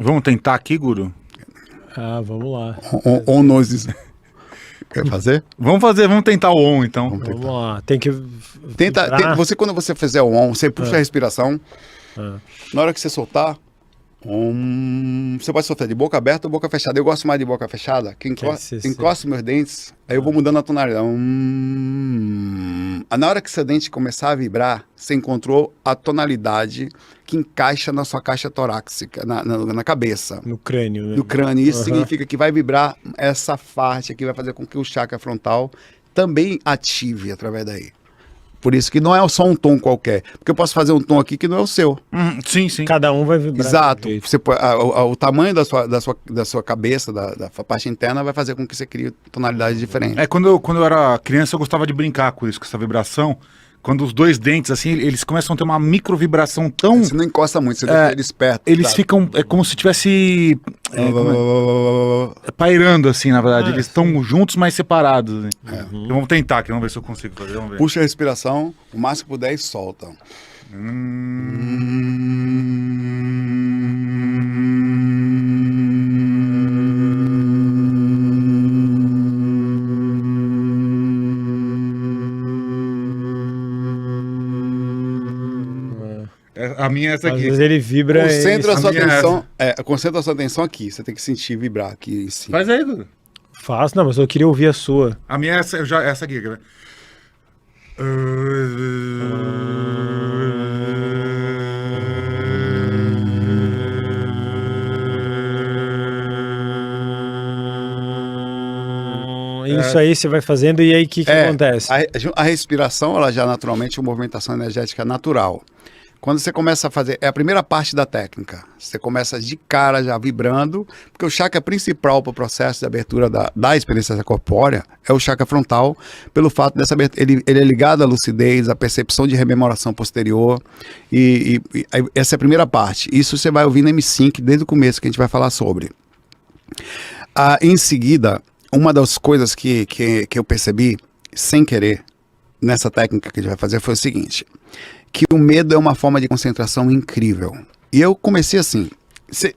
Vamos tentar aqui, Guru? Ah, vamos lá. On-noses. Quer fazer? Vamos tentar o on, então. Vamos lá. Tem que... Quando você fizer o on, você puxa a respiração. Ah. Na hora que você soltar, você pode soltar de boca aberta ou boca fechada. Eu gosto mais de boca fechada, que encosta meus dentes, aí eu vou mudando a tonalidade. Na hora que seu dente começar a vibrar, você encontrou a tonalidade que encaixa na sua caixa torácica, na cabeça. No crânio, né? No crânio. Isso significa que vai vibrar essa parte aqui, vai fazer com que o chakra frontal também ative através daí. Por isso que não é só um tom qualquer. Porque eu posso fazer um tom aqui que não é o seu. Sim, sim. Cada um vai vibrar. Exato. O tamanho da sua cabeça, da parte interna, vai fazer com que você crie tonalidades diferentes. Quando eu era criança, eu gostava de brincar com isso, com essa vibração. Quando os dois dentes, assim, eles começam a ter uma micro vibração tão... Você não encosta muito, você deixa eles perto. Eles ficam... É como se tivesse... pairando, assim, na verdade. Eles estão juntos, mas separados. Né? Então, vamos tentar aqui, vamos ver se eu consigo fazer. Vamos ver. Puxa a respiração, o máximo que puder e solta. A minha é essa aqui. Às vezes ele vibra... Concentra a sua atenção aqui. Você tem que sentir vibrar aqui em cima. Faz aí, Dudu. Faço, não, mas eu queria ouvir a sua. A minha é essa aqui. Quer ver? Isso aí você vai fazendo e aí o que acontece? A respiração, ela já naturalmente é uma movimentação energética natural. Quando você começa a fazer, é a primeira parte da técnica. Você começa de cara já vibrando, porque o chakra principal para o processo de abertura da experiência corpórea é o chakra frontal, pelo fato dessa abertura, ele é ligado à lucidez, à percepção de rememoração posterior, e essa é a primeira parte. Isso você vai ouvir no M5 desde o começo que a gente vai falar sobre. Em seguida, uma das coisas que eu percebi, sem querer, nessa técnica que a gente vai fazer foi o seguinte... que o medo é uma forma de concentração incrível. E eu comecei assim,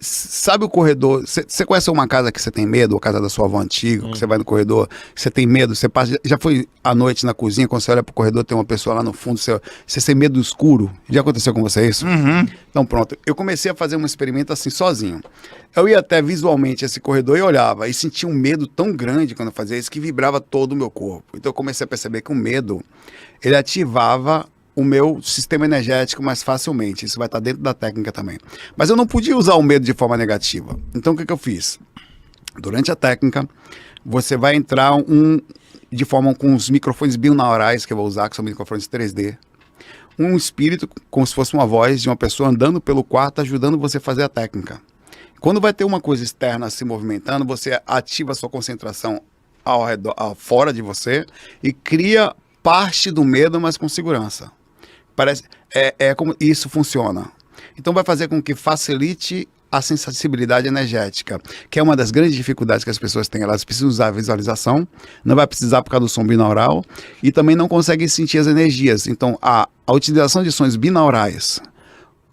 sabe o corredor, você conhece uma casa que você tem medo, a casa da sua avó antiga, que você vai no corredor, você tem medo, você passa, já foi à noite na cozinha, quando você olha pro corredor, tem uma pessoa lá no fundo, você tem medo do escuro? Já aconteceu com você isso? Então pronto, eu comecei a fazer um experimento assim, sozinho. Eu ia até visualmente esse corredor e olhava, e sentia um medo tão grande quando eu fazia isso, que vibrava todo o meu corpo. Então eu comecei a perceber que o medo, ele ativava o meu sistema energético mais facilmente. Isso vai estar dentro da técnica também. Mas eu não podia usar o medo de forma negativa. Então o que eu fiz? Durante a técnica, você vai entrar de forma com os microfones binaurais que eu vou usar, que são microfones 3D. Um espírito, como se fosse uma voz de uma pessoa andando pelo quarto, ajudando você a fazer a técnica. Quando vai ter uma coisa externa se movimentando, você ativa a sua concentração ao redor, fora de você e cria parte do medo, mas com segurança. Parece, como isso funciona. Então vai fazer com que facilite a sensibilidade energética, que é uma das grandes dificuldades que as pessoas têm. Elas precisam usar a visualização, não vai precisar por causa do som binaural, e também não conseguem sentir as energias. Então a utilização de sons binaurais,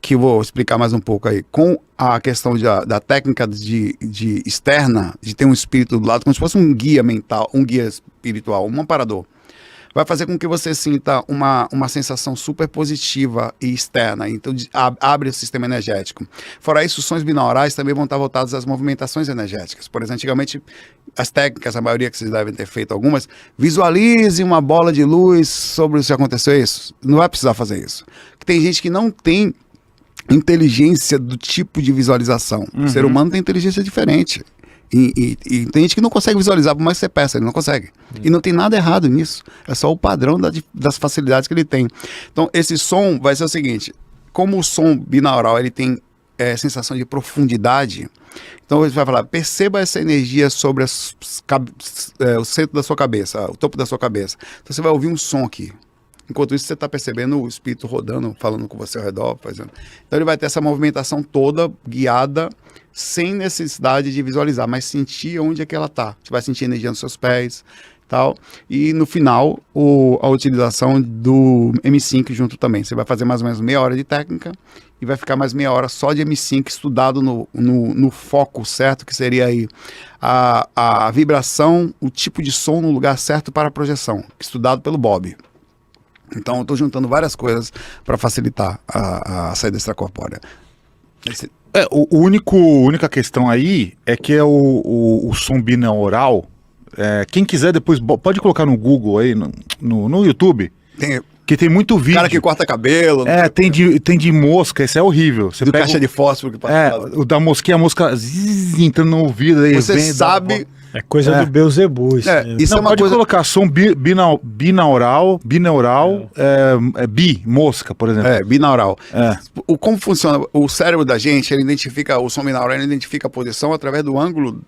que eu vou explicar mais um pouco aí, com a questão da técnica de externa, de ter um espírito do lado, como se fosse um guia mental, um guia espiritual, um amparador, vai fazer com que você sinta uma sensação super positiva e externa. Então abre o sistema energético. Fora isso, os sons binaurais também vão estar voltados às movimentações energéticas. Por exemplo, antigamente, as técnicas, a maioria que vocês devem ter feito algumas, visualize uma bola de luz sobre se aconteceu isso. Não vai precisar fazer isso. Tem gente que não tem inteligência do tipo de visualização. O ser humano tem inteligência diferente. E tem gente que não consegue visualizar, por mais que você peça, ele não consegue. E não tem nada errado nisso. É só o padrão das facilidades que ele tem. Então, esse som vai ser o seguinte: como o som binaural ele tem sensação de profundidade, então você vai falar, perceba essa energia sobre o centro da sua cabeça, o topo da sua cabeça. Então você vai ouvir um som aqui. Enquanto isso, você está percebendo o espírito rodando, falando com você ao redor. Fazendo. Então ele vai ter essa movimentação toda guiada, sem necessidade de visualizar, mas sentir onde é que ela está. Você vai sentir energia nos seus pés, tal. E no final, a utilização do M5 junto também. Você vai fazer mais ou menos meia hora de técnica e vai ficar mais meia hora só de M5 estudado no foco certo, que seria aí a vibração, o tipo de som no lugar certo para a projeção, estudado pelo Bob. Então, eu estou juntando várias coisas para facilitar a saída extracorpórea. Única questão aí é que é o som binaural. Quem quiser depois pode colocar no Google aí, no YouTube. Que tem muito vídeo. Cara que corta cabelo. Tem de mosca, esse é horrível. Você pega caixa de fósforo que passa. O da mosquinha, a mosca entrando no ouvido. Aí você sabe... É coisa do Beelzebub. Isso é uma pode coisa... colocar som binaural, mosca, por exemplo. Binaural. Como funciona? O cérebro da gente, ele identifica o som binaural, ele identifica a posição através do ângulo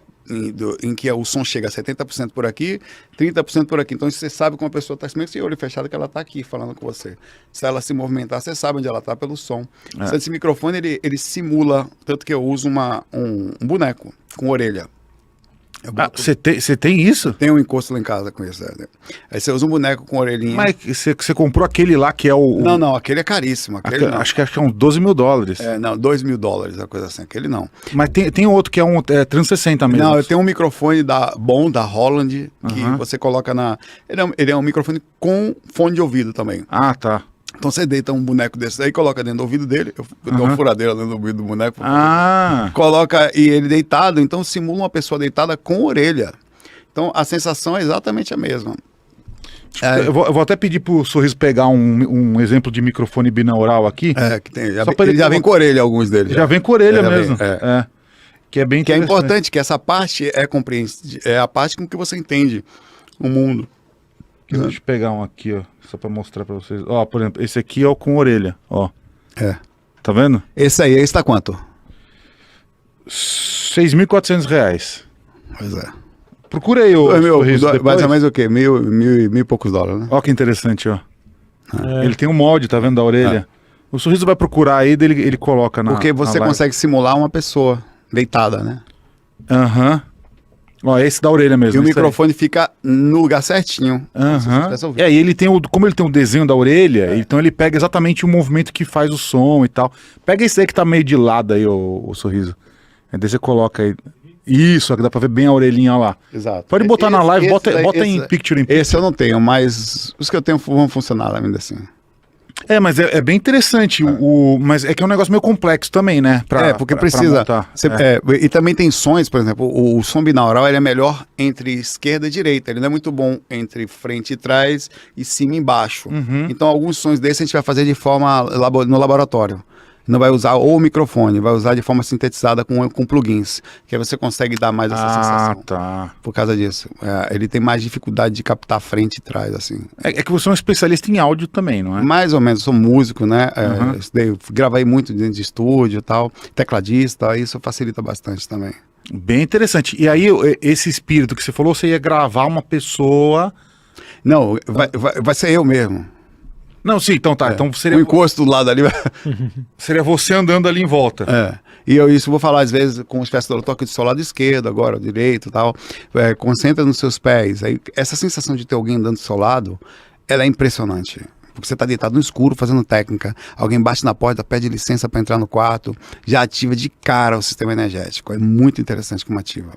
em que o som chega a 70% por aqui, 30% por aqui. Então você sabe como a pessoa está, mesmo sem olho fechado, que ela está aqui falando com você. Se ela se movimentar, você sabe onde ela está pelo som. Esse microfone, ele simula, tanto que eu uso um boneco com orelha. Você tem isso? Tem um encosto lá em casa com isso. Aí você usa um boneco com orelhinha. Mas você comprou aquele lá que é o... Não, aquele é caríssimo. Acho que é uns $12 mil. Não, $2.000, a coisa assim. Aquele não. Mas tem outro que é um 360 mesmo. Não, eu tenho um microfone bom da Holland, que você coloca na... Ele é um microfone com fone de ouvido também. Ah, tá. Então você deita um boneco desse aí, coloca dentro do ouvido dele, eu dou uma furadeira dentro do ouvido do boneco. Coloca e ele deitado, então simula uma pessoa deitada com orelha. Então a sensação é exatamente a mesma. Eu vou até pedir pro Sorriso pegar um exemplo de microfone binaural aqui. Que tem. Ele já vem com orelha, alguns deles. Já vem com orelha mesmo. Que é bem interessante. Que é importante, que essa parte é compreensível, é a parte com que você entende o mundo. Deixa eu pegar um aqui, ó, só pra mostrar pra vocês. Ó, por exemplo, esse aqui é com orelha, ó. Tá vendo? Esse tá quanto? R$6.400. Pois é. Procura aí o Sorriso depois. Mais ou menos o quê? Mil e poucos dólares, né? Ó que interessante, ó. Ele tem um molde, tá vendo, da orelha. O Sorriso vai procurar aí, ele coloca na... Porque você consegue simular uma pessoa deitada, né? Ó, esse da orelha mesmo. E o microfone fica no lugar certinho. E ele tem como ele tem o desenho da orelha, então ele pega exatamente o movimento que faz o som e tal. Pega esse aí que tá meio de lado aí, o Sorriso. Aí daí você coloca aí. Isso, aqui dá pra ver bem a orelhinha lá. Exato. Pode botar na live, bota em picture in picture. Esse eu não tenho, mas os que eu tenho vão funcionar ainda assim. Mas é bem interessante, mas é que é um negócio meio complexo também, né? Porque precisa. E também tem sons, por exemplo, o som binaural ele é melhor entre esquerda e direita. Ele não é muito bom entre frente e trás e cima e embaixo. Então, alguns sons desses a gente vai fazer de forma no laboratório. Não vai usar o microfone, vai usar de forma sintetizada com plugins, que aí você consegue dar mais essa sensação. Tá. Por causa disso. Ele tem mais dificuldade de captar frente e trás, assim. É que você é um especialista em áudio também, não é? Mais ou menos, sou músico, né? Eu gravei muito dentro de estúdio e tal, tecladista, isso facilita bastante também. Bem interessante. E aí, esse espírito que você falou, você ia gravar uma pessoa... Não, vai ser eu mesmo. Não, sim, então tá. Então seria... O encosto do lado ali. Seria você andando ali em volta. E isso vou falar às vezes com o espécie do toque do seu lado esquerdo, agora, direito e tal. Concentra nos seus pés. Aí, essa sensação de ter alguém andando do seu lado, ela é impressionante. Porque você está deitado no escuro fazendo técnica. Alguém bate na porta, pede licença para entrar no quarto, já ativa de cara o sistema energético. É muito interessante como ativa.